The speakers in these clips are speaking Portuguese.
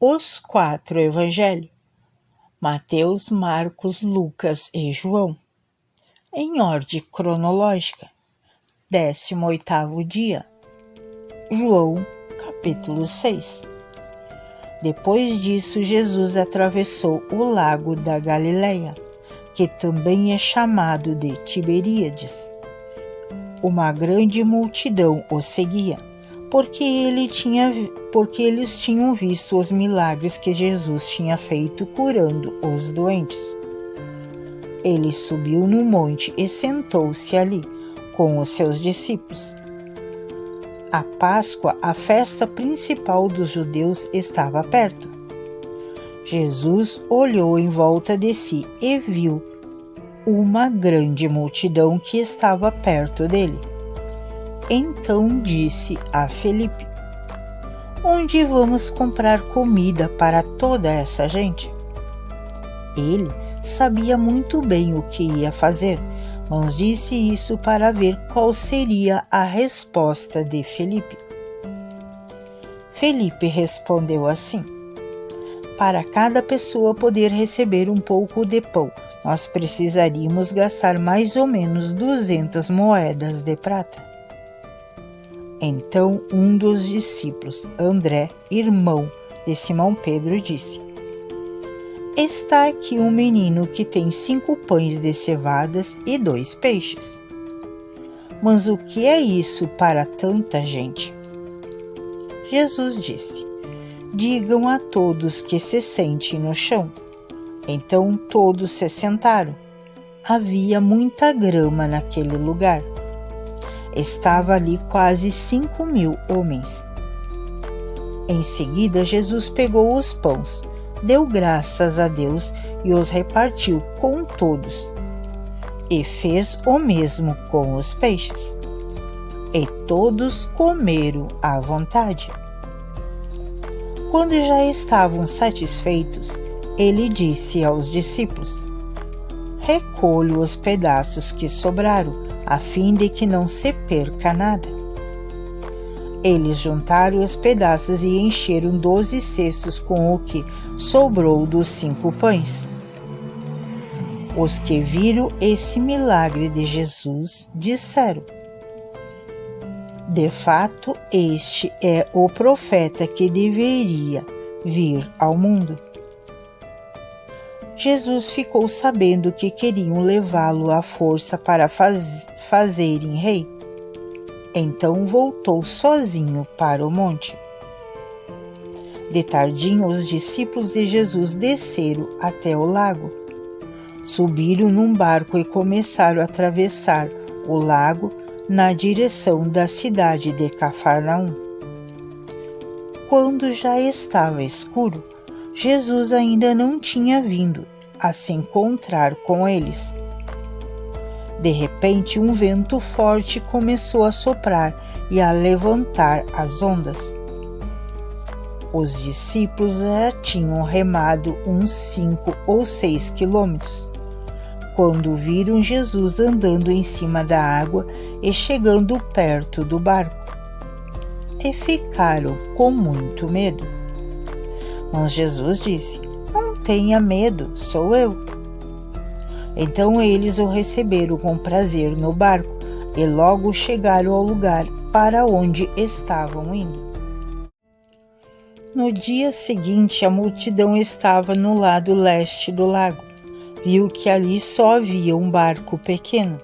Os 4 evangelhos: Mateus, Marcos, Lucas e João, em ordem cronológica. 18º dia. João, capítulo 6. Depois disso, Jesus atravessou o lago da Galileia, que também é chamado de Tiberíades. Uma grande multidão o seguia, porque eles tinham visto os milagres que Jesus tinha feito curando os doentes. Ele subiu no monte e sentou-se ali com os seus discípulos. A Páscoa, a festa principal dos judeus, estava perto. Jesus olhou em volta de si e viu uma grande multidão que estava perto dele. Então disse a Felipe: "Onde vamos comprar comida para toda essa gente?" Ele sabia muito bem o que ia fazer, mas disse isso para ver qual seria a resposta de Felipe. Felipe respondeu assim: "Para cada pessoa poder receber um pouco de pão, nós precisaríamos gastar mais ou menos 200 moedas de prata." Então um dos discípulos, André, irmão de Simão Pedro, disse: "Está aqui um menino que tem 5 pães de cevadas e 2 peixes. Mas o que é isso para tanta gente?" Jesus disse: "Digam a todos que se sentem no chão." Então todos se sentaram. Havia muita grama naquele lugar. Estava ali quase 5.000 homens. Em seguida, Jesus pegou os pães, deu graças a Deus e os repartiu com todos. E fez o mesmo com os peixes. E todos comeram à vontade. Quando já estavam satisfeitos, ele disse aos discípulos: "Recolho os pedaços que sobraram, a fim de que não se perca nada." Eles juntaram os pedaços e encheram 12 cestos com o que sobrou dos 5 pães. Os que viram esse milagre de Jesus disseram: "De fato, este é o profeta que deveria vir ao mundo." Jesus ficou sabendo que queriam levá-lo à força para fazerem rei. Então voltou sozinho para o monte. De tardinho, os discípulos de Jesus desceram até o lago. Subiram num barco e começaram a atravessar o lago na direção da cidade de Cafarnaum. Quando já estava escuro, Jesus ainda não tinha vindo a se encontrar com eles. De repente, um vento forte começou a soprar e a levantar as ondas. Os discípulos já tinham remado uns 5 ou 6 quilômetros, quando viram Jesus andando em cima da água e chegando perto do barco. E ficaram com muito medo. Mas Jesus disse: "Não tenha medo, sou eu." Então eles o receberam com prazer no barco e logo chegaram ao lugar para onde estavam indo. No dia seguinte, a multidão estava no lado leste do lago. Viu que ali só havia um barco pequeno.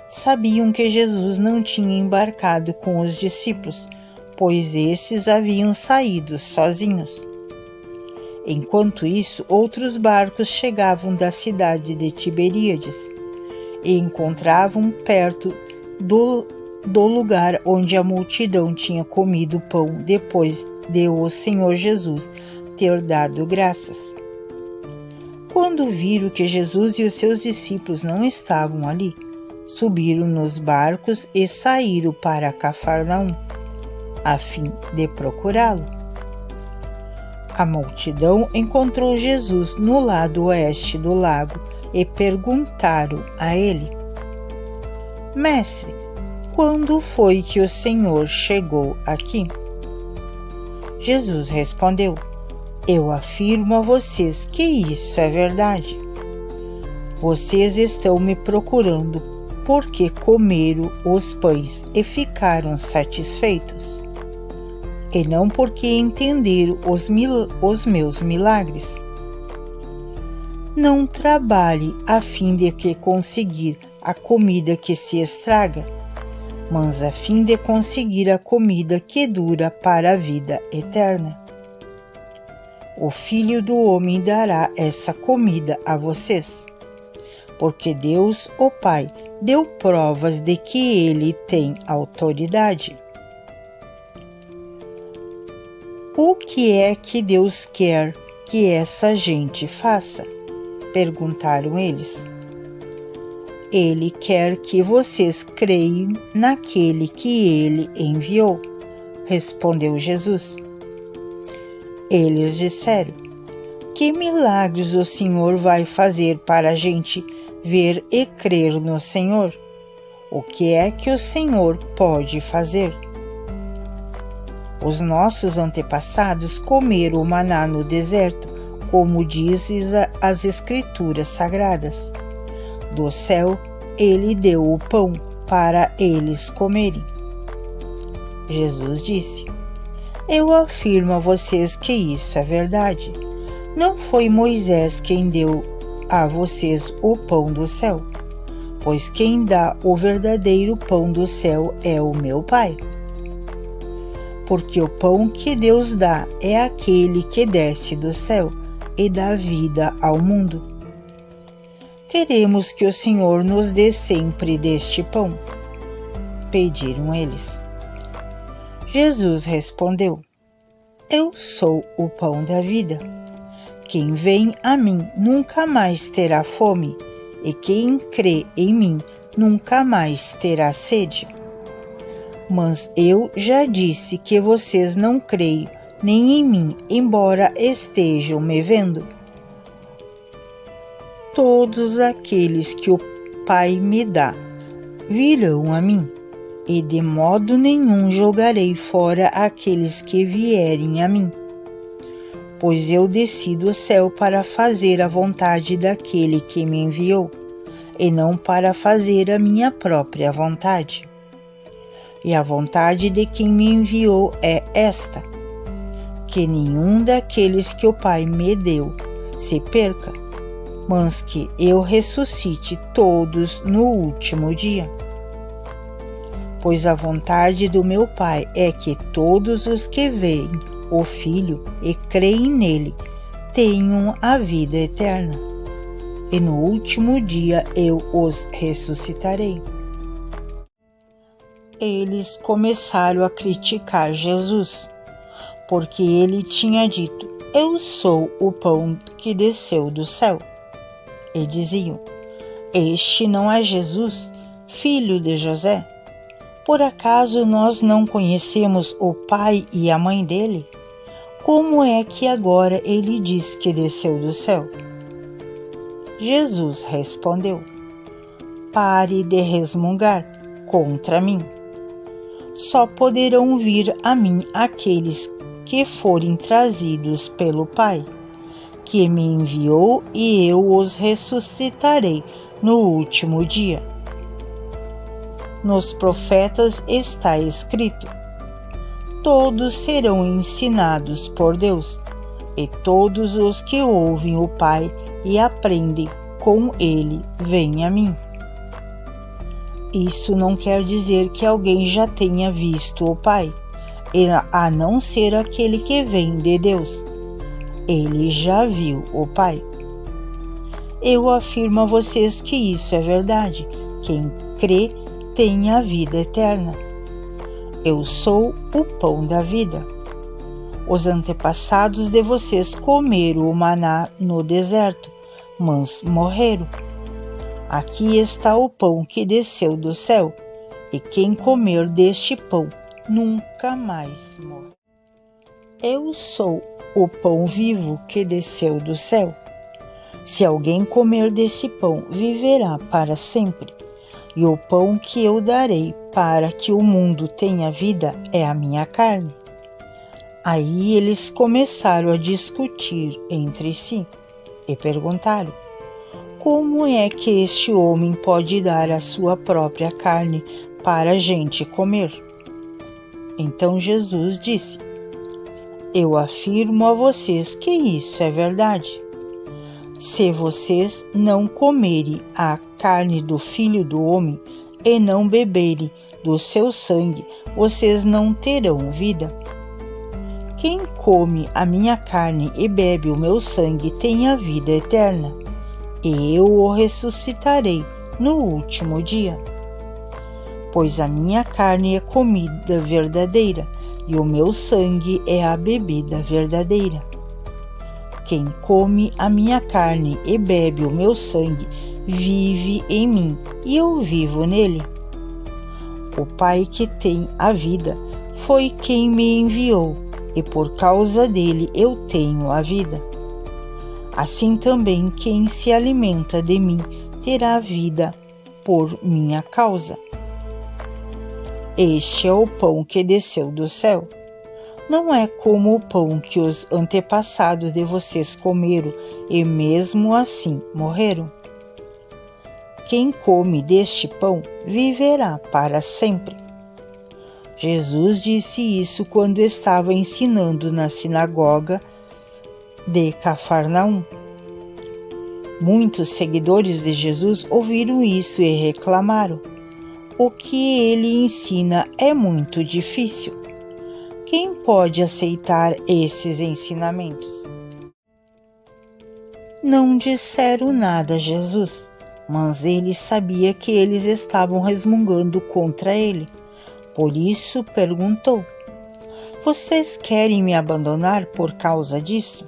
Sabiam que Jesus não tinha embarcado com os discípulos, pois estes haviam saído sozinhos. Enquanto isso, outros barcos chegavam da cidade de Tiberíades e encontravam perto do lugar onde a multidão tinha comido pão depois de o Senhor Jesus ter dado graças. Quando viram que Jesus e os seus discípulos não estavam ali, subiram nos barcos e saíram para Cafarnaum, a fim de procurá-lo. A multidão encontrou Jesus no lado oeste do lago e perguntaram a ele: "Mestre, quando foi que o Senhor chegou aqui?" Jesus respondeu: Eu afirmo a vocês que isso é verdade. Vocês estão me procurando porque comeram os pães e ficaram satisfeitos, e não porque entenderam os meus milagres. Não trabalhe a fim de que conseguir a comida que se estraga, mas a fim de conseguir a comida que dura para a vida eterna. O Filho do Homem dará essa comida a vocês, porque Deus, o Pai, deu provas de que Ele tem autoridade. O que é que Deus quer que essa gente faça? Perguntaram eles. Ele quer que vocês creiam naquele que Ele enviou, respondeu Jesus. Eles disseram: que milagres o Senhor vai fazer para a gente ver e crer no Senhor? O que é que o Senhor pode fazer? Os nossos antepassados comeram o maná no deserto, como dizem as Escrituras Sagradas. Do céu, Ele deu o pão para eles comerem. Jesus disse: eu afirmo a vocês que isso é verdade. Não foi Moisés quem deu a vocês o pão do céu, pois quem dá o verdadeiro pão do céu é o meu Pai. Porque o pão que Deus dá é aquele que desce do céu e dá vida ao mundo. Queremos que o Senhor nos dê sempre deste pão, pediram eles. Jesus respondeu: eu sou o pão da vida. Quem vem a mim nunca mais terá fome, e quem crê em mim nunca mais terá sede. Mas eu já disse que vocês não creem nem em mim, embora estejam me vendo. Todos aqueles que o Pai me dá virão a mim, e de modo nenhum jogarei fora aqueles que vierem a mim. Pois eu desci do céu para fazer a vontade daquele que me enviou, e não para fazer a minha própria vontade. E a vontade de quem me enviou é esta: que nenhum daqueles que o Pai me deu se perca, mas que eu ressuscite todos no último dia. Pois a vontade do meu Pai é que todos os que veem o Filho e creem nele tenham a vida eterna, e no último dia eu os ressuscitarei. Eles começaram a criticar Jesus, porque ele tinha dito: eu sou o pão que desceu do céu. E diziam: este não é Jesus, filho de José? Por acaso nós não conhecemos o pai e a mãe dele? Como é que agora ele diz que desceu do céu? Jesus respondeu: pare de resmungar contra mim. Só poderão vir a mim aqueles que forem trazidos pelo Pai, que me enviou, e eu os ressuscitarei no último dia. Nos profetas está escrito: todos serão ensinados por Deus, e todos os que ouvem o Pai e aprendem com ele vêm a mim. Isso não quer dizer que alguém já tenha visto o Pai, a não ser aquele que vem de Deus. Ele já viu o Pai. Eu afirmo a vocês que isso é verdade. Quem crê tem a vida eterna. Eu sou o pão da vida. Os antepassados de vocês comeram o maná no deserto, mas morreram. Aqui está o pão que desceu do céu, e quem comer deste pão nunca mais morre. Eu sou o pão vivo que desceu do céu. Se alguém comer desse pão, viverá para sempre. E o pão que eu darei para que o mundo tenha vida é a minha carne. Aí eles começaram a discutir entre si e perguntaram: como é que este homem pode dar a sua própria carne para a gente comer? Então Jesus disse: eu afirmo a vocês que isso é verdade. Se vocês não comerem a carne do Filho do Homem e não beberem do seu sangue, vocês não terão vida. Quem come a minha carne e bebe o meu sangue tem a vida eterna, e eu o ressuscitarei no último dia. Pois a minha carne é comida verdadeira, e o meu sangue é a bebida verdadeira. Quem come a minha carne e bebe o meu sangue vive em mim, e eu vivo nele. O Pai que tem a vida foi quem me enviou, e por causa dele eu tenho a vida. Assim também quem se alimenta de mim terá vida por minha causa. Este é o pão que desceu do céu. Não é como o pão que os antepassados de vocês comeram e mesmo assim morreram. Quem come deste pão viverá para sempre. Jesus disse isso quando estava ensinando na sinagoga de Cafarnaum. Muitos seguidores de Jesus ouviram isso e reclamaram: o que ele ensina é muito difícil. Quem pode aceitar esses ensinamentos? Não disseram nada a Jesus, mas ele sabia que eles estavam resmungando contra ele. Por isso perguntou: vocês querem me abandonar por causa disso?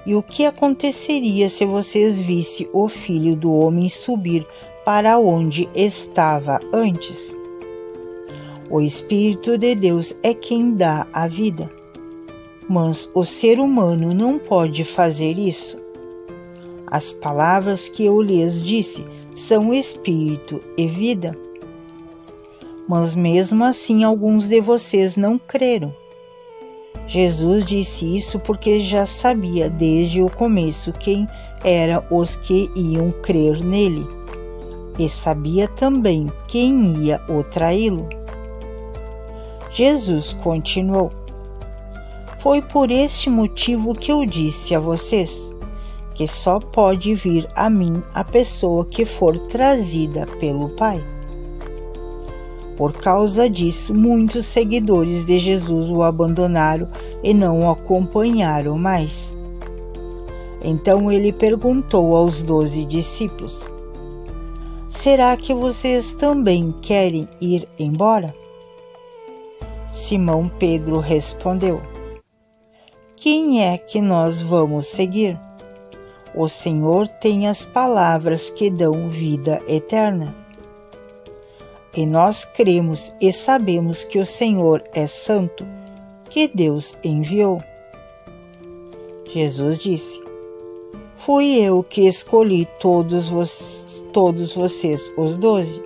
E o que aconteceria se vocês vissem o Filho do Homem subir para onde estava antes? O Espírito de Deus é quem dá a vida, mas o ser humano não pode fazer isso. As palavras que eu lhes disse são espírito e vida. Mas mesmo assim alguns de vocês não creram. Jesus disse isso porque já sabia desde o começo quem eram os que iam crer nele, e sabia também quem ia o traí-lo. Jesus continuou: foi por este motivo que eu disse a vocês que só pode vir a mim a pessoa que for trazida pelo Pai. Por causa disso, muitos seguidores de Jesus o abandonaram e não o acompanharam mais. Então ele perguntou aos 12 discípulos: será que vocês também querem ir embora? Simão Pedro respondeu: quem é que nós vamos seguir? O Senhor tem as palavras que dão vida eterna. E nós cremos e sabemos que o Senhor é santo, que Deus enviou. Jesus disse: fui eu que escolhi todos vocês, os 12.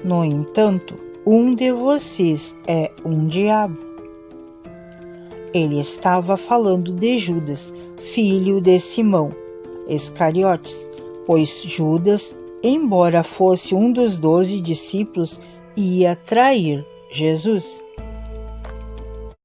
No entanto, um de vocês é um diabo. Ele estava falando de Judas, filho de Simão Iscariotes, pois Judas, embora fosse um dos 12 discípulos, ia trair Jesus.